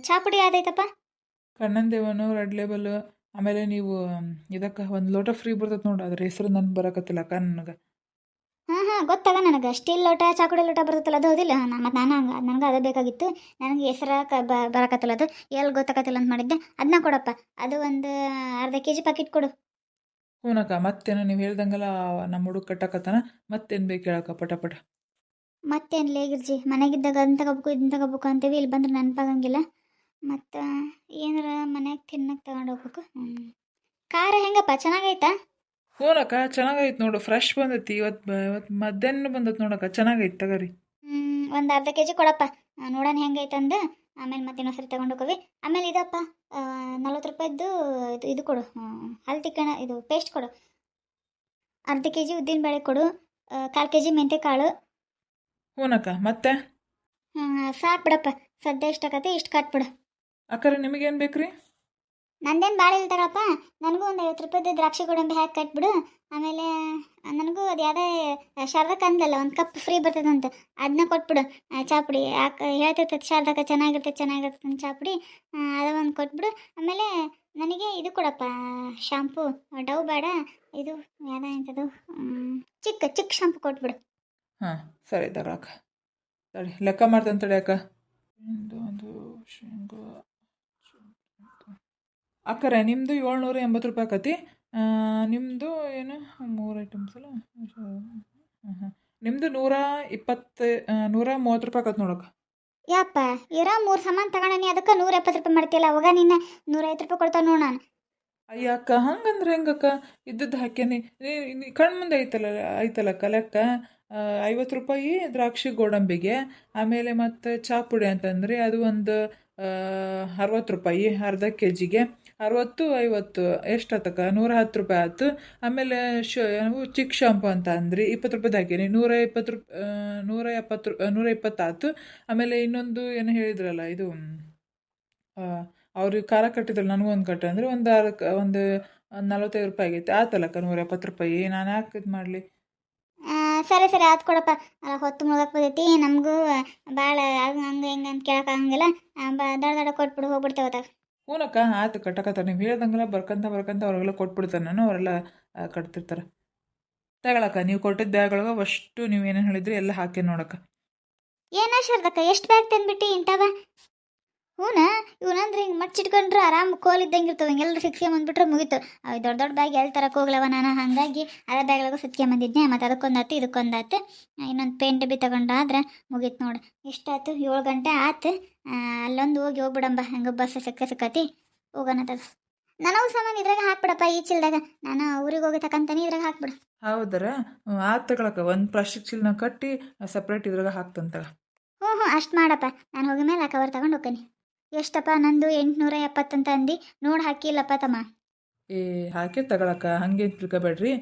ಚಾ ಪುಡಿ ಯಾವ್ದೈತಪ್ಪ? ಕಣ್ಣನ್ ದೇವನು ರೆಡ್ ಲೇಬಲ್. ಆಮೇಲೆ ನೀವು ಇದಕ್ಕೆ ಒಂದು ಲೋಟ ಫ್ರೀ ಬರ್ತೈತೆ ನೋಡು, ಅದ್ರ ಹೆಸರು ನನ್ಗೆ ಬರಕತ್ತಿಲ್ಲ ಅಕ್ಕ ನನಗೆ. ಹಾಂ ಹಾಂ ಗೊತ್ತಾಗ ನನಗೆ ಸ್ಟೀಲ್ ಲೋಟ ಚಾ ಕುಡಿ ಲೋಟ ಬರುತ್ತಲ್ಲ ಅದು ಹೌದಿಲ್ಲ. ಮತ್ತು ನಾನು ನನಗೆ ಅದು ಬೇಕಾಗಿತ್ತು. ನನಗೆ ಹೆಸರ ಬರಕತ್ತಲ್ಲ ಅದು ಎಲ್ಲಿ ಗೊತ್ತಾಗತ್ತಿಲ್ಲ ಅಂತ ಮಾಡಿದ್ದೆ. ಅದನ್ನ ಕೊಡಪ್ಪ. ಅದು ಒಂದು ಅರ್ಧ ಕೆಜಿ ಪ್ಯಾಕೆಟ್ ಕೊಡು. ಹ್ಞೂನಕ್ಕ, ಮತ್ತೇನು ನೀವು ಹೇಳ್ದಂಗೆಲ್ಲ ನಮ್ಮ ಹುಡುಗ ಕಟ್ಟಕತ್ತಾನ. ಮತ್ತೇನು ಬೇಕು ಹೇಳಕ್ಕ ಪಟ ಪಟ. ಮತ್ತೇನು ಲೇಗಿರ್ಜಿ ಮನೆಗಿದ್ದಾಗ ಅದನ್ನ ತಗೋಬೇಕು ಇದನ್ನ ತಗೋಬೇಕು ಅಂತೀವಿ, ಇಲ್ಲಿ ಬಂದ್ರೆ ನೆನಪಾಗಂಗಿಲ್ಲ. ಮತ್ತು ಏನಾರ ಮನ್ಯಾಗ ತಿನ್ನಕ್ಕೆ ತಗೊಂಡು ಹೋಗ್ಬೇಕು. ಖಾರ ಹೆಂಗಪ್ಪ, ಚೆನ್ನಾಗೈತಾ? ಹ್ಞೂನಕ್ಕ, ಚೆನ್ನಾಗೈತೆ ನೋಡು, ಫ್ರೆಶ್ ಬಂದೈತಿ. ಇವತ್ತು ಮಧ್ಯಾಹ್ನ ಬಂದೈತೆ ನೋಡಕ್ಕ, ಚೆನ್ನಾಗೈತೆ ತಗರಿ. ಒಂದು ಅರ್ಧ ಕೆಜಿ ಕೊಡಪ್ಪ. ನೋಡೋಣ ಹೆಂಗೈತಂದು ಆಮೇಲೆ ಮತ್ತೆ ಇನ್ನೊಂದ್ಸರಿ ತಗೊಂಡು ಹೋಗೋವಿ. ಆಮೇಲೆ ಇದಪ್ಪ 40 ರೂಪಾಯಿದ್ದು ಇದು ಕೊಡು. ಹಲ್ ತಿಕ್ಕಣ ಇದು ಪೇಸ್ಟ್ ಕೊಡು. ಅರ್ಧ ಕೆಜಿ ಉದ್ದಿನ ಬೇಳೆ ಕೊಡು. 1/4 ಕೆಜಿ ಮೆಂತ್ಯ ಕಾಳು. ಹ್ಞೂನಕ್ಕ, ಮತ್ತೆ ಸಾಕು ಬಿಡಪ್ಪ. ಸದ್ಯ ಇಷ್ಟಾಗತ್ತೆ, ಇಷ್ಟು ಕಟ್ಬಿಡು. ಅಕ್ಕರೆ ನಿಮಗೇನು ಬೇಕ್ರಿ? ನಂದೇನು ಭಾಳ ಇಲ್ಲ ತಗೊಳಪ್ಪ. ನನಗೂ ಒಂದು 50 ರೂಪಾಯಿದ್ದು ದ್ರಾಕ್ಷಿ ಗೋಡಂಬಿ ಹಾಕಿ ಕಟ್ಬಿಡು. ಆಮೇಲೆ ನನಗೂ ಅದು ಯಾವುದೇ ಶಾರದಕ್ಕೆ ಅಂದಲ್ಲ ಒಂದು ಕಪ್ ಫ್ರೀ ಬರ್ತದಂತ, ಅದನ್ನ ಕೊಟ್ಬಿಡು. ಚಾ ಪುಡಿ ಯಾಕೆ ಹೇಳ್ತಿರ್ತೈತೆ ಶಾರದಕ್ಕೆ ಚೆನ್ನಾಗಿರ್ತೈತೆ ಅಂತ ಚಾ ಪುಡಿ. ಅದು ಒಂದು ಕೊಟ್ಬಿಡು. ಆಮೇಲೆ ನನಗೆ ಇದು ಕೊಡಪ್ಪ, ಶಾಂಪು. ಡವ್ ಬೇಡ, ಇದು ಯಾವುದಂಥದ್ದು ಚಿಕ್ಕ ಶಾಂಪು ಕೊಟ್ಬಿಡು. ಹಾಂ ಸರಿ ತಗೊಳಕ್ಕ. ಸರಿ ಲೆಕ್ಕ ಮಾಡ್ತಾನೆ ತಡಿ ಅಕ್ಕ. ಒಂದು ಶೇಂಗಾ ಅಕ್ಕರೆ ನಿಮ್ಮದು 780 ರೂಪಾಯಿ ಆಕತಿ. ನಿಮ್ಮದು ಏನು 3 ಐಟಮ್ಸ್ ಅಲ್ಲ. ಹಾಂ ನಿಮ್ಮದು 130 ರೂಪಾಯಿ ಆಕತ್ ನೋಡಕ್ಕ. ಯಪ್ಪ ಇರೋ 3 ಸಾಮಾನು ತಗೊಂಡನಿ, ಅದಕ್ಕೆ 170 ರೂಪಾಯಿ ಮಾಡ್ತಿಲ್ಲ. ಅವಾಗ ನಿನ್ನ 150 ರೂಪಾಯಿ ಕೊಡ್ತಾವೆ ನೋಡು. ನಾನು ಅಯ್ಯ ಅಕ್ಕ, ಹಂಗಂದ್ರೆ ಹೆಂಗಕ್ಕ? ಇದ್ದದ್ದು ಹಾಕ್ಯಾನಿ ಕಣ್ಣು ಮುಂದೆ ಐತಲ್ಲಕ್ಕ ಲೆಕ್ಕ. 50 ರೂಪಾಯಿ ದ್ರಾಕ್ಷಿ ಗೋಡಂಬಿಗೆ. ಆಮೇಲೆ ಮತ್ತು ಚಾ ಪುಡಿ ಅಂತಂದರೆ ಅದು ಒಂದು 60 ರೂಪಾಯಿ ಅರ್ಧ ಕೆ ಜಿಗೆ. 60 50 ಎಷ್ಟಾತಕ್ಕ? 110 ರೂಪಾಯಿ ಆಯ್ತು. ಆಮೇಲೆ ನಾವು ಚಿಕ್ಕ ಶಾಂಪು ಅಂತ ಅಂದ್ರಿ 20 ರೂಪಾಯ್ದು ಹಾಕೀನಿ. 120 ಆಯ್ತು. ಆಮೇಲೆ ಇನ್ನೊಂದು ಏನು ಹೇಳಿದ್ರಲ್ಲ, ಇದು ಅವ್ರಿಗೆ ಖಾರ ಕಟ್ಟಿದ್ರಲ್ಲ, ನನಗೂ ಒಂದು ಕಟ್ಟೆ ಅಂದರೆ ಒಂದು 45 ರೂಪಾಯಿ ಆಗೈತೆ. ಆತಲ್ಲಕ್ಕ 170 ರೂಪಾಯಿ. ನಾನು ಯಾಕೆ ಇದು ಮಾಡಲಿ? ಸರಿ ಆಯ್ತು ಕೊಡಪ್ಪ. ಹೊತ್ತು ಮುಳಗಕ್ಕೆ ಬರ್ತೈತಿ ನಮಗೂ ಭಾಳ ಹಂಗೆ ಹಿಂಗೆ ಅಂತ ಕೇಳೋಕ್ಕಾಗಂಗಿಲ್ಲ. ದಡ ಕೊಟ್ಬಿಡು, ಹೋಗ್ಬಿಡ್ತೇವೆ. ಹ್ಞೂನಕ್ಕ, ಆಯ್ತು ಕಟ್ಟಕತ್ತಾರೆ. ನೀವು ಹೇಳ್ದಂಗೆಲ್ಲ ಬರ್ಕಂತ ಅವ್ರಿಗೆಲ್ಲ ಕೊಟ್ಬಿಡ್ತಾರೆ. ನಾನು ಅವರೆಲ್ಲ ಕಟ್ತಿರ್ತಾರೆ. ತಗೊಳಕ್ಕ, ನೀವು ಕೊಟ್ಟಿದ್ದ ಬ್ಯಾಗ್ಳೊಳಗೆ ಅಷ್ಟು ನೀವು ಏನೇನು ಹೇಳಿದ್ರಿ ಎಲ್ಲ ಹಾಕಿ ನೋಡಕ್ಕ. ಏನ ಶಾರದಕ್ಕ, ಎಷ್ಟು ಬ್ಯಾಗ್ ತಂದ್ಬಿಟ್ಟು ಇಂಥವ? ಹ್ಞೂನಾ, ಇವನಂದ್ರೆ ಹಿಂಗೆ ಮಚ್ಚಿಟ್ಕೊಂಡ್ರೆ ಆರಾಮ್ ಕೋಲ್ ಇದ್ದಂಗೆ ಇರ್ತವೆ. ಹಿಂಗೆಲ್ಲರೂ ಸಿಕ್ಸ್ಕೊಂಬಂದ್ಬಿಟ್ರೆ ಮುಗೀತು. ಅವು ದೊಡ್ಡ ಬ್ಯಾಗ್ ಎಲ್ಲಿ ತರಕ್ಕೆ ಹೋಗ್ಲವ ನಾನು. ಹಾಗಾಗಿ ಅದೇ ಬ್ಯಾಗ್ಲಾಗ ಸಿಕ್ಸ್ಕೊಂಬಂದಿದ್ದೆ. ಮತ್ತು ಅದಕ್ಕೊಂದಾಯ್ತು ಇದಕ್ಕೊಂದಾಯ್ತು. ಇನ್ನೊಂದು ಪೇಂಟ್ ಡಬ್ಬಿ ತಗೊಂಡಾದ್ರೆ ಮುಗೀತು ನೋಡು. ಎಷ್ಟಾಯ್ತು? 7 ಗಂಟೆ ಆಯ್ತು. ಅಲ್ಲೊಂದು ಹೋಗ್ಬಿಡಂಬ. ಹಂಗೆ ಬಸ್ ಸಿಕ್ಕತಿ ಹೋಗೋಣ ತಗ. ನನಗೂ ಸಾಮಾನು ಇದ್ರಾಗ ಹಾಕ್ಬಿಡಪ್ಪ, ಈ ಚೀಲದಾಗ. ನಾನು ಊರಿಗೆ ಹೋಗಿ ತಗೊಂತಾನೆ, ಇದ್ರಾಗ ಹಾಕ್ಬಿಡು. ಹೌದರ? ಆಯ್ತು ತಗೊಳಕ್ಕ. ಒಂದು ಪ್ಲಾಸ್ಟಿಕ್ ಚೀಲನ ಕಟ್ಟಿ ಸಪ್ರೇಟ್ ಇದ್ರಾಗ ಹಾಕ್ತಂತಗ. ಹ್ಞೂ ಅಷ್ಟು ಮಾಡಪ್ಪ. ನಾನು ಹೋಗಿ ಮೇಲೆ ಆ ಕವರ್ ತಗೊಂಡು ಹೋಗ್ತೀನಿ. ಎಷ್ಟಪ್ಪ? ನಂದು 870 ಅಂತ ಅಂದು ನೋಡಿ ಹಾಕಿಲ್ಲಪ್ಪ ತಮ್ಮ. ಹಾಕಿ ತಗೊಳಕ್ಕ, ಹಂಗೆ ತಿಳ್ಕೊಬೇಡ್ರಿ.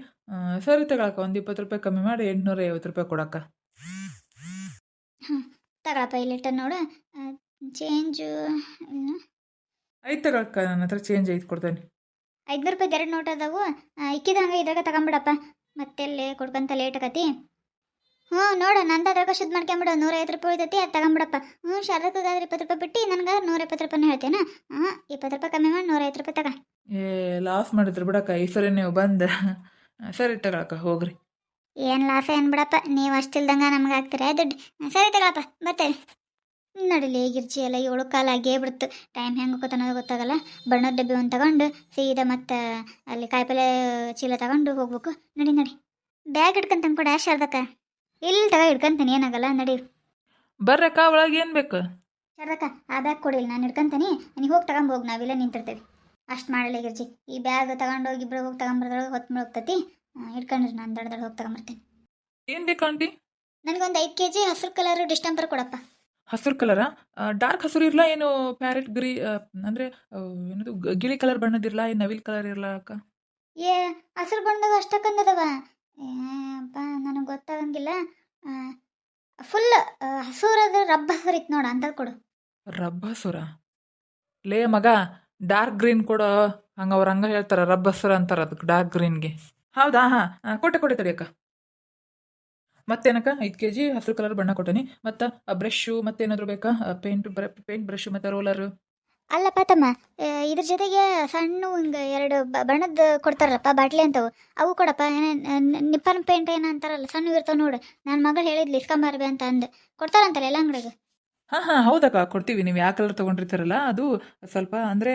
ಸರಿ ತಗೊಳಕ್ಕ, ಒಂದು 20 ರೂಪಾಯಿ ಕಮ್ಮಿ ಮಾಡಿ 850 ರೂಪಾಯಿ ಕೊಡಕ್ಕ. ಹಾಂ ತಗೊಳಪ್ಪ, ಇಲ್ಲಿಟ್ಟ ನೋಡು. ಚೇಂಜು ಐದು ತಗೊಳಕ್ಕ, ನನ್ನ ಹತ್ರ ಚೇಂಜ್ ಐದು ಕೊಡ್ತೇನೆ. 500 ರೂಪಾಯಿ 2 ನೋಟ್ ಅದಾವು. ಇಕ್ಕಿದ ಹಂಗೆ ಇದ್ರಾಗ ತಗೊಂಬಿಡಪ್ಪ. ಮತ್ತೆಲ್ಲಿ ಕೊಡ್ಕೊಂತ ಲೇಟ್ ಆಗತಿ. ಹ್ಞೂ ನೋಡು, ನಂದು ಅದ್ರಾಗ ಶುದ್ಧ ಮಾಡ್ಕೊಂಬಿಡು. 150 ರೂಪಾಯಿ ಉಳಿತೈತಿ, ಅದು ತಗೊಂಬಿಡಪ್ಪ. ಶಾರದಕ್ಕಾದ್ರೆ 20 ರೂಪಾಯಿ ಬಿಟ್ಟು ನನಗೆ 170 ರೂಪಾಯಿನ ಹೇಳ್ತೇನೆ. 20 ರೂಪಾಯಿ ಕಮ್ಮಿ ಮಾಡಿ 150 ರೂಪಾಯಿ ತಗ. ಲಾಸ್ ಮಾಡಿದ್ರು ಬಿಡಕ್ಕ ಈ ಸರಿ ನೀವು ಬಂದ. ಸರಿ ತಗೊಳಕ್ಕ, ಹೋಗ್ರಿ. ಏನು ಲಾಸ ಏನು ಬಿಡಪ್ಪ, ನೀವು ಅಷ್ಟಿಲ್ದಂಗೆ ನಮ್ಗೆ ಹಾಕ್ತೀರಾ ದುಡ್ಡು. ಸರಿ ತಗೊಳಪ್ಪ, ಬರ್ತೇನೆ. ನೋಡಿಲಿ ಗಿರ್ಜಿ ಎಲ್ಲ 7 ಕಾಲ ಆಗೇ ಬಿಡ್ತು. ಟೈಮ್ ಹೆಂಗೆ ಹೋಗೋದು ಅನ್ನೋದು ಗೊತ್ತಾಗಲ್ಲ. ಬಣ್ಣದ ಡಬ್ಬಿ ಒಂದು ತಗೊಂಡು ಸೀದಾ ಮತ್ತು ಅಲ್ಲಿ ಕಾಯಿಪಲ್ಲೆ ಚೀಲ ತಗೊಂಡು ಹೋಗ್ಬೇಕು. ನಡಿ ಬ್ಯಾಗ್ ಹಿಡ್ಕೊಂತ ಕೂಡ ಶಾರದಕ್ಕ. ಇಲ್ಲಿ ತಗ ಹಿಡ್ಕೊಂತೀನಿ, ಏನಾಗಲ್ಲ. ನಡಿ ಬರ್ರಕ್ಕ, ಒಳಗೆ ಏನು ಬೇಕು? ಶಾರದಕ್ಕ, ಆ ಬ್ಯಾಗ್ ಕೊಡಿಲ್ಲ, ನಾನು ಹಿಡ್ಕೊಂತೀನಿ. ನೀವು ಹೋಗಿ ತಗೊಂಬೋಗಿ, ನಾವಿಲ್ಲ ನಿಂತಿರ್ತೇವೆ. ಅಷ್ಟು ಮಾಡಲಿ ಗಿರ್ಜಿ. ಈ ಬ್ಯಾಗ್ ತಗೊಂಡೋಗಿ ಇಬ್ಬರು ಹೋಗಿ ತಗೊಂಬರ್ದೊಳಗೆ ಹೊತ್ತು ಮುಳುಗ್ತತಿ. ಹಿಡ್ಕೊಂಡ್ರಿ, ನಾನು ದಡ ಹೋಗಿ ತಗೊಂಬರ್ತೀನಿ. ಏನು ಬೇಕು ಆಂಟಿ? ನನಗೊಂದು 5 kg ಹಸಿರು ಕಲರ್ ಡಿಸ್ಟೆಂಪರ್ ಕೊಡಪ್ಪ. ಹಸಿರು ಕಲರಾ? ಡಾರ್ಕ್ ಹಸಿರು ಇರಲ್ಲ ಏನು? ಪ್ಯಾರೆಟ್ ಗ್ರೀ ಅಂದರೆ ಏನದು ಗಿಳಿ ಕಲರ್ ಬಣ್ಣದಿರಲ್ಲ, ಏನು ನವಿಲ್ ಕಲರ್ ಇರಲ್ಲ ಅಕ್ಕ? ಹಸಿರು ಬಣ್ಣದಾಗ ಅಷ್ಟಕ್ಕಂದದವ. ಅಪ್ಪ ನನಗೆ ಗೊತ್ತಾಗಂಗಿಲ್ಲ. ಫುಲ್ ಹಸೂರದ ರಬ್ಬ ಹರಿತ್ ನೋಡ ಅಂತ ಕೊಡು. ರಬ್ಬ ಹಸುರ? ಲೇ ಮಗ, ಡಾರ್ಕ್ ಗ್ರೀನ್ ಕೊಡೋ. ಹಂಗೆ ಅವ್ರು ಹಂಗೆ ಹೇಳ್ತಾರೆ, ರಬ್ಬ ಹಸುರ ಅಂತಾರೆ ಅದಕ್ಕೆ, ಡಾರ್ಕ್ ಗ್ರೀನ್ಗೆ. ಹೌದಾ? ಹಾಂ ಕೊಟ್ಟೆ ತಡಿಯಕ್ಕ. ಮತ್ತೇನಕ್ಕ? 5 kg ಹಸಿರು ಕಲರ್ ಬಣ್ಣ ಕೊಟ್ಟನಿ. ಮತ್ತು ಬ್ರಷು ಮತ್ತೇನಾದರೂ ಬೇಕಾ? ಪೇಂಟ್ ಬ್ರಷು ಮತ್ತು ರೋಲರು. ಅಲ್ಲಪ್ಪ ತಮ್ಮ ಇದ್ರ ಜೊತೆಗೆ ಸಣ್ಣ ಹಿಂಗೆ ಎರಡು ಬಣ್ಣದ ಕೊಡ್ತಾರಲ್ಲಪ್ಪ ಬಾಟ್ಲಿ ಅಂತವು ಅವು ಕೊಡಪ್ಪ ನಿಪ್ಪನ್ ಪೇಂಟ್ ಏನೋ ಅಂತಾರಲ್ಲ ಸಣ್ಣ ಇರ್ತಾವ ನೋಡು ನನ್ನ ಮಗಳು ಹೇಳಿದ್ಲಿ ಇಸ್ಕೊಂಬರ್ಬಿ ಅಂತ ಅಂದು ಕೊಡ್ತಾರಂತಲ್ಲ ಎಲ್ಲ ಅಂಗಡಿಗೆ. ಹಾಂ ಹೌದಕ್ಕ ಕೊಡ್ತೀವಿ. ನೀವು ಯಾವ ಕಲರ್ ತೊಗೊಂಡಿರ್ತಾರಲ್ಲ ಅದು ಸ್ವಲ್ಪ ಅಂದರೆ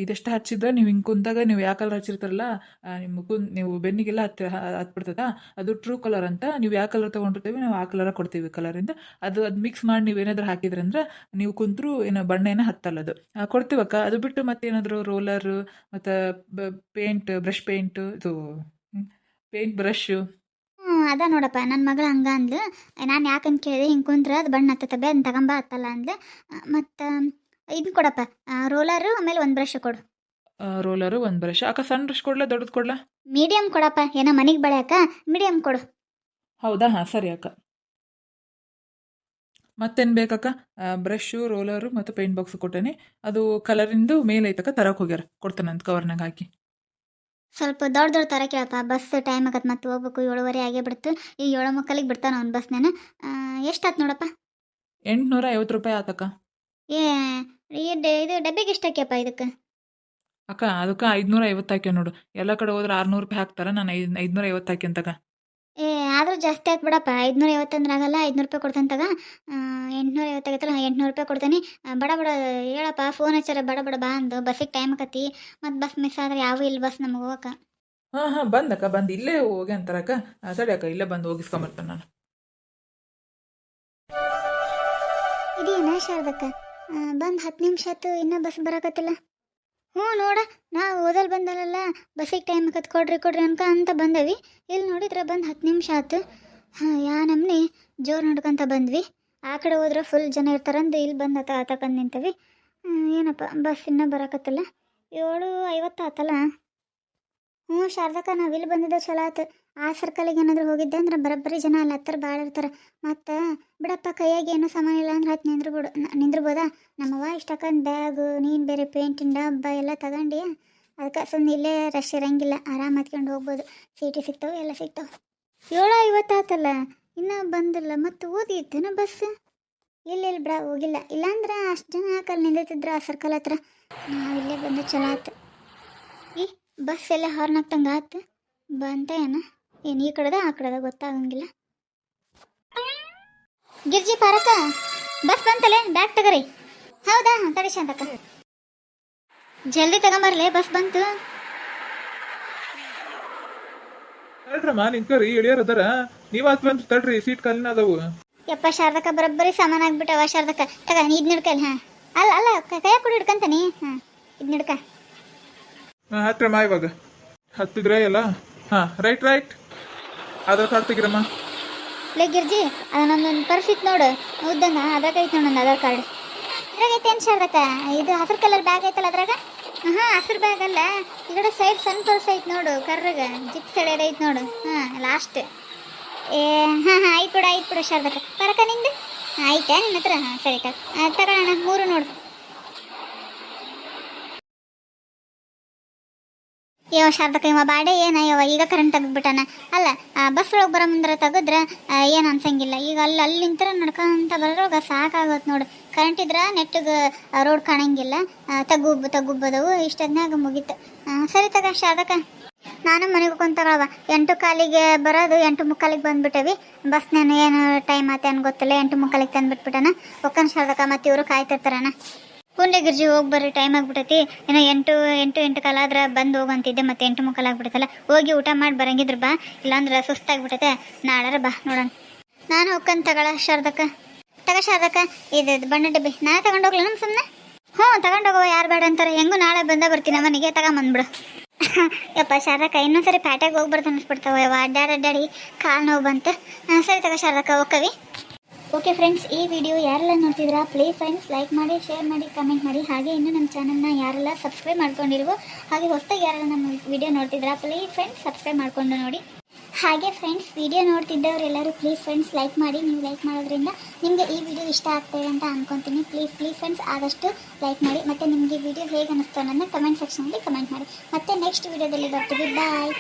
ಇದೆಷ್ಟು ಹಚ್ಚಿದ್ರೆ ನೀವು ಹಿಂಗೆ ಕುಂತಾಗ ನೀವು ಯಾವ ಕಲರ್ ಹಚ್ಚಿರ್ತಾರಲ್ಲ ನೀವು ಬೆನ್ನಿಗೆಲ್ಲ ಹತ್ಬಿಡ್ತದ ಅದು ಟ್ರೂ ಕಲರ್ ಅಂತ. ನೀವು ಯಾವ ಕಲರ್ ತೊಗೊಂಡಿರ್ತೀವಿ ನಾವು ಆ ಕಲರ ಕೊಡ್ತೀವಿ ಕಲರಿಂದ. ಅದು ಮಿಕ್ಸ್ ಮಾಡಿ ನೀವು ಏನಾದರೂ ಹಾಕಿದ್ರಿ ಅಂದ್ರೆ ನೀವು ಕುಂತರೂ ಏನೋ ಬಣ್ಣ ಏನೋ ಹತ್ತಲ್ಲ ಅದು ಕೊಡ್ತೀವಕ್ಕ. ಅದು ಬಿಟ್ಟು ಮತ್ತೇನಾದರೂ ರೋಲರು ಮತ್ತು ಪೇಂಟ್ ಬ್ರಷ್ ಪೇಂಟು ಇದು ಪೇಂಟ್ ಬ್ರಷು. ಅದ ನೋಡಪ್ಪ ನನ್ನ ಮಗಳು ಹಂಗ ಅಂದ್ಲು. ನಾನು ಯಾಕಂತ ಕೇಳಿದೆ ಹಿಂಗೆ ಕುಂತ್ರೆ ಅದು ಬಣ್ಣ ಹತ್ತತ್ತ ಬೇ ಅದನ್ನ ತಗೊಂಬ ಹತ್ತಲ್ಲ ಅಂದ್ಲು. ಮತ್ತು ಇದನ್ನ ಕೊಡಪ್ಪ ರೋಲರು ಆಮೇಲೆ ಒಂದು ಬ್ರಷ್ ಕೊಡು. ರೋಲರು ಒಂದು ಬ್ರಷ್. ಅಕ್ಕ ಸಣ್ಣ ಬ್ರಷ್ ಕೊಡ್ಲಾ ದೊಡ್ಡದು ಕೊಡ್ಲಾ? ಮೀಡಿಯಮ್ ಕೊಡಪ್ಪ ಏನೋ ಮನೆಗೆ ಬಳೆಯಕ್ಕ ಮೀಡಿಯಮ್ ಕೊಡು. ಹೌದಾ ಹಾಂ ಸರಿ ಅಕ್ಕ. ಮತ್ತೇನು ಬೇಕಕ್ಕ? ಬ್ರಷು ರೋಲರು ಮತ್ತು ಪೇಂಟ್ ಬಾಕ್ಸ್ ಕೊಟ್ಟೇನೆ. ಅದು ಕಲರಿಂದು ಮೇಲೆ ಐತಕ್ಕ ತರಕ್ಕೆ ಹೋಗ್ಯಾರ ಕೊಡ್ತಾನೆ ಅಂತ ಕವರ್ನಾಗ ಹಾಕಿ. ಸ್ವಲ್ಪ ದೊಡ್ಡ ದೊಡ್ಡ ಥರ ಕೇಳಪ್ಪ ಬಸ್ ಟೈಮ್ ಆಗತ್ತೆ ಮತ್ತೆ ಹೋಗ್ಬೇಕು 7:30 ಆಗೇ ಬಿಡ್ತು. ಈಗ 7:45 ಬಿಡ್ತಾನೆ ಅವ್ನು ಬಸ್ನೇನು. ಎಷ್ಟಾಯ್ತು ನೋಡಪ್ಪ? 850 ರೂಪಾಯಿ ಆತಕ್ಕ. ಏ ಇದು ಡಬ್ಬಿಗೆ ಎಷ್ಟಾಕ್ಯಪ್ಪ ಇದಕ್ಕೆ? ಅಕ್ಕ ಅದಕ್ಕೆ 550 ಹಾಕ್ಯ ನೋಡು. ಎಲ್ಲ ಕಡೆ ಹೋದ್ರೆ 600 ರೂಪಾಯಿ ಹಾಕ್ತಾರೆ. ನಾನು 550 ಹಾಕಿ ಅಂತಕ್ಕ. ಆದರೂ ಜಾಸ್ತಿ ಆಯ್ತು ಬಿಡಪ್ಪ. 550 ಅಂದ್ರೆ ಆಗಲ್ಲ. 500 ರೂಪಾಯಿ ಕೊಡ್ತಾನೆ ತಗ. 850 ಆಗೈತಲ್ಲ 800 ರೂಪಾಯಿ ಕೊಡ್ತೀನಿ. ಬಡ ಬಡ ಹೇಳಪ್ಪ ಫೋನ್ ಹಚ್ಚಾರ ಬಡ ಬಡ ಬಾ ಅಂದು. ಬಸ್ಸಿಗೆ ಟೈಮ್ ಆಕತಿ ಮತ್ತು ಬಸ್ ಮಿಸ್ ಆದ್ರೆ ಯಾವ ಇಲ್ಲ ಬಸ್ ನಮಗೆ ಹೋಗಕ್ಕೆ. ಹಾಂ ಬಂದಕ್ಕ ಬಂದು ಇಲ್ಲೇ ಹೋಗಿ ಅಂತಾರಕ್ಕ. ಸರಿ ಅಕ್ಕ ಇಲ್ಲೇ ಬಂದು ಹೋಗಿಸ್ಕೊಂಬರ್ತೇನೆ ನಾನು. ಇದೇನ ಶಾರದಕ್ಕ ಬಂದು 10 ನಿಮಿಷ ಆಯ್ತು ಇನ್ನೂ ಬಸ್ ಬರಕತ್ತಿಲ್ಲ. ಹ್ಞೂ ನೋಡ ನಾವು ಓದಲ್ ಬಂದಲ್ಲ ಬಸ್ಸಿಗೆ ಟೈಮ್ ಆಕತ್ ಕೊಡ್ರಿ ಅಂತ ಬಂದವಿ. ಇಲ್ಲಿ ನೋಡಿದ್ರೆ ಬಂದು 10 ನಿಮಿಷ ಆಯ್ತು. ನಮ್ಮನೆ ಜೋರು ನೋಡ್ಕೊಂತ ಬಂದ್ವಿ. ಆ ಕಡೆ ಹೋದ್ರೆ ಫುಲ್ ಜನ ಇರ್ತಾರಂದು ಇಲ್ಲಿ ಬಂದು ತಕಂದು ನಿಂತವಿ. ಏನಪ್ಪ ಬಸ್ ಇನ್ನೂ ಬರಕತ್ತಿಲ್ಲ. 7:50 ಆತಲ್ಲ. ಹ್ಞೂ ಶಾರದಕ್ಕ ನಾವು ಇಲ್ಲಿ ಬಂದಿದ್ದೆ ಚಲೋ ಆಯ್ತು. ಆ ಸರ್ಕಲಿಗೆ ಏನಾದರೂ ಹೋಗಿದ್ದೆ ಅಂದ್ರೆ ಬರೋಬ್ಬರಿ ಜನ ಅಲ್ಲಿ ಹತ್ತಿರ ಭಾಳ ಇರ್ತಾರೆ. ಮತ್ತು ಬಿಡಪ್ಪ ಕೈಯಾಗಿ ಏನೂ ಸಾಮಾನು ಇಲ್ಲ ಅಂದ್ರೆ ಹತ್ತು ನಿಂದ್ರಬೋದಾ. ನಮ್ಮವ್ವ ಇಷ್ಟಕ್ಕಂದು ಬ್ಯಾಗು ನೀನು ಬೇರೆ ಪೇಂಟಿನ ಡಬ್ಬ ಎಲ್ಲ ತಗೊಂಡು ಅದಕ್ಕೆ ಸುಮ್ಮನೆ ಇಲ್ಲೇ ರಶ್ ಇರಂಗಿಲ್ಲ. ಆರಾಮ ಹತ್ಕೊಂಡು ಹೋಗ್ಬೋದು. ಸೀಟಿ ಸಿಗ್ತಾವೆ ಎಲ್ಲ ಸಿಗ್ತಾವೆ. 7:50 ಆತಲ್ಲ ಇನ್ನೂ ಬಂದಿಲ್ಲ. ಮತ್ತು ಓದಿತ್ತೇನೋ ಬಸ್? ಇಲ್ಲ ಬಿಡ ಹೋಗಿಲ್ಲ. ಇಲ್ಲಾಂದ್ರೆ ಅಷ್ಟು ಜನ ಯಾಕೆ ಅಲ್ಲಿ ನಿಂದಿರ್ತಿದ್ರು ಆ ಸರ್ಕಲ್ ಹತ್ರ. ನಾವು ಇಲ್ಲೇ ಬಂದು ಚಲೋ ಆಯ್ತು. ಈ ಬಸ್ ಎಲ್ಲ ಹಾರ್ನ್ ಹಾಕ್ತಂಗೆ ಆಯ್ತು ಬಂತ ಏನು ಈ ಕಡೆದ ಆ ಕಡೆದ ಗೊತ್ತಾಗಂಗಿಲ್ಲ. Girji ಪಾರಕ bus ಬಂತಲ್ಲೇ bag ತಗರಿ. ಹೌದಾ ತಡಿ ಶಾಂತಕ್ಕ ಜಲ್ದಿ ತಗೊಂಬರ್ಲೆ ಬಸ್ ಬಂತು. ತಡ್ರಮ್ಮ ನಿಂತ್ಕೊರಿ ಇಳಿಯೋರು ಅದಾರ. ನೀವಾತ್ ಬಂದು ತಡ್ರಿ ಸೀಟ್ ಖಾಲಿನ ಅದಾವು. ಯಪ್ಪ ಶಾರದಕ್ಕ ಬರೋಬ್ಬರಿ ಸಾಮಾನು ಆಗ್ಬಿಟ್ಟವ ಶಾರದಕ್ಕ. ತಗ ನೀ ಇದು ನಿಡ್ಕಲ್. ಹಾಂ ಅಲ್ಲ ಕೈಯಾಗ ಕೂಡ ಹಿಡ್ಕಂತಾನಿ. ಹಾಂ ಇದು ನಿಡ್ಕ ಹತ್ರಮ್ಮ ಇವಾಗ ಹತ್ತಿದ್ರೆ ಎಲ್ಲ. ಹಾಂ ರೈಟ್ ಆಧಾರ್ ಕಾರ್ಡ್ ತೆಗಿರಮ್ಮ. ಲೇ ಗಿರ್ಜಿ ಅದನ್ನೊಂದೊಂದು ಪರ್ಸಿತ್ ನೋಡು ಉದ್ದಂಗ ಅದ್ರಾಗ ಐತೆ ನೋಡೊಂದು ಆಧಾರ್ ಕಾರ್ಡ್. ಇದ್ರಾಗ ಐತೆ ಏನು ಶಾರದಕ್ಕ? ಇದು ಹಸಿರು ಕಲರ್ ಬ್ಯಾಗ್ ಐತಲ್ಲ ಅದ್ರಾಗ. ಹಾಂ ಹಸಿರು ಬ್ಯಾಗ್ ಅಲ್ಲ ಈ ಕಡೆ ಸೈಡ್ ಸಣ್ಣ ಪರ್ಸ್ ಐತೆ ನೋಡು ಕರ್ರಗ ಜಿಪ್ ಸೆಳೆಯೋದು ಐತೆ ನೋಡು. ಹಾಂ ಲಾಸ್ಟ್. ಹಾಂ ಆಯ್ತು ಬಿಡು ಶಾರದಕ್ಕ. ಪರಕ ನಿಂದು ಆಯ್ತಾ ನಿನ್ನ ಹತ್ರ? ಹಾಂ ಸರಿ ತಗೋಣ 3 ನೋಡು. ಶಾರದಕ್ಕ ಇವ ಬಾಡೆ ಏನಯ್ಯವ ಈಗ ಕರೆಂಟ್ ತೆಗೆದ್ಬಿಟ್ಟಾನ. ಅಲ್ಲ ಬಸ್ ಒಳಗೆ ಬರೋ ಮುಂದ್ರೆ ತೆಗೆದ್ರೆ ಏನು ಅನ್ಸಂಗಿಲ್ಲ. ಈಗ ಅಲ್ಲಿ ನಿಂತರ ನಡ್ಕೊಂತ ಬರೋವಾಗ ಸಾಕಾಗೋದು ನೋಡು. ಕರೆಂಟ್ ಇದ್ರೆ ನೆಟ್ಟಿಗೆ ರೋಡ್ ಕಾಣಂಗಿಲ್ಲ. ತಗುಬ್ಬದವು ಇಷ್ಟದ್ನಾಗ ಮುಗೀತು. ಸರಿ ತಗ ಶಾರದಕ್ಕ ನಾನು ಮನೆಗೆ ಕುಂತಾರವ 8:15 ಬರೋದು 8:45 ಬಂದುಬಿಟ್ಟವಿ. ಬಸ್ನೇನು ಏನು ಟೈಮ್ ಆತ ಏನು ಗೊತ್ತಿಲ್ಲ. 8:45 ತಂದುಬಿಟ್ಬಿಟ್ಟಣ ಒಕ್ಕನ್ ಶಾರದಕ್ಕ. ಮತ್ತು ಇವರು ಕಾಯ್ತಿರ್ತಾರಣ. ಪುಂಡೆ ಗಿರ್ಜಿ ಹೋಗಿ ಬರ್ರಿ ಟೈಮ್ ಆಗ್ಬಿಟ್ಟೈತಿ. ಏನೋ 8 ಕಾಲಾದ್ರೆ ಬಂದು ಹೋಗಂತಿದ್ದೆ. ಮತ್ತು 8:45 ಆಗ್ಬಿಟ್ಟೈತಲ್ಲ. ಹೋಗಿ ಊಟ ಮಾಡಿ ಬರಂಗಿದ್ರು ಬಾ. ಇಲ್ಲಾಂದ್ರೆ ಸುಸ್ತಾಗ್ಬಿಟ್ಟೈತೆ. ನಾಳೆ ಬಾ ನೋಡೋಣ. ನಾನು ಹೋಗ್ಕಂತ ತಗೊಳ ಶಾರದಕ್ಕ. ಶಾರದಕ್ಕ ಇದು ಬಣ್ಣ ಡಬ್ಬಿ ನಾಳೆ ತಗೊಂಡೋಗ್ಲ ನಮ್ಮ ಸುಮ್ಮನೆ. ಹ್ಞೂ ತಗೊಂಡೋಗವ ಯಾರು ಬೇಡ ಅಂತಾರೆ. ಹೆಂಗೂ ನಾಳೆ ಬರ್ತೀನಿ ಮನೆಗೆ ತಗೊಂಬಂದ್ಬಿಡು. ಯಪ್ಪ ಶಾರದಕ್ಕ ಇನ್ನೊಂದ್ಸರಿ ಪ್ಯಾಟ್ಯಾಗ ಹೋಗಿ ಬರ್ದು ಅನಿಸ್ಬಿಡ್ತಾವ. ಅಡ್ಡಾಡಿ ಕಾಲು ನೋವು ಬಂತು. ಸರಿ ಶಾರದಕ್ಕ ಹೋಗ್ಕವಿ. ಓಕೆ ಫ್ರೆಂಡ್ಸ್ ಈ ವಿಡಿಯೋ ಯಾರೆಲ್ಲ ನೋಡ್ತಿದ್ರಾ ಪ್ಲೀಸ್ ಫ್ರೆಂಡ್ಸ್ ಲೈಕ್ ಮಾಡಿ ಶೇರ್ ಮಾಡಿ ಕಮೆಂಟ್ ಮಾಡಿ. ಹಾಗೆ ಇನ್ನೂ ನಮ್ಮ ಚಾನಲ್ನ ಯಾರೆಲ್ಲ ಸಬ್ಸ್ಕ್ರೈಬ್ ಮಾಡ್ಕೊಂಡಿಲ್ವೋ ಹಾಗೆ ಹೊಸದಾಗಿ ಯಾರೆಲ್ಲ ನಮ್ಮ ವಿಡಿಯೋ ನೋಡ್ತಿದ್ರಾ ಪ್ಲೀಸ್ ಫ್ರೆಂಡ್ಸ್ ಸಬ್ಸ್ಕ್ರೈಬ್ ಮಾಡ್ಕೊಂಡು ನೋಡಿ. ಹಾಗೆ ಫ್ರೆಂಡ್ಸ್ ವಿಡಿಯೋ ನೋಡ್ತಿದ್ದವರೆಲ್ಲರೂ ಪ್ಲೀಸ್ ಫ್ರೆಂಡ್ಸ್ ಲೈಕ್ ಮಾಡಿ. ನೀವು ಲೈಕ್ ಮಾಡೋದ್ರಿಂದ ನಿಮಗೆ ಈ ವಿಡಿಯೋ ಇಷ್ಟ ಆಗ್ತದೆ ಅಂತ ಅಂದ್ಕೊತೀನಿ. ಪ್ಲೀಸ್ ಫ್ರೆಂಡ್ಸ್ ಆದಷ್ಟು ಲೈಕ್ ಮಾಡಿ. ಮತ್ತು ನಿಮಗೆ ವಿಡಿಯೋ ಹೇಗೆ ಅನ್ನಿಸ್ತು ಅನ್ನೋದನ್ನ ಕಮೆಂಟ್ ಸೆಕ್ಷನಲ್ಲಿ ಕಮೆಂಟ್ ಮಾಡಿ. ಮತ್ತೆ ನೆಕ್ಸ್ಟ್ ವಿಡಿಯೋದಲ್ಲಿ ಬರ್ತೀವಿ. ಬಾಯ್.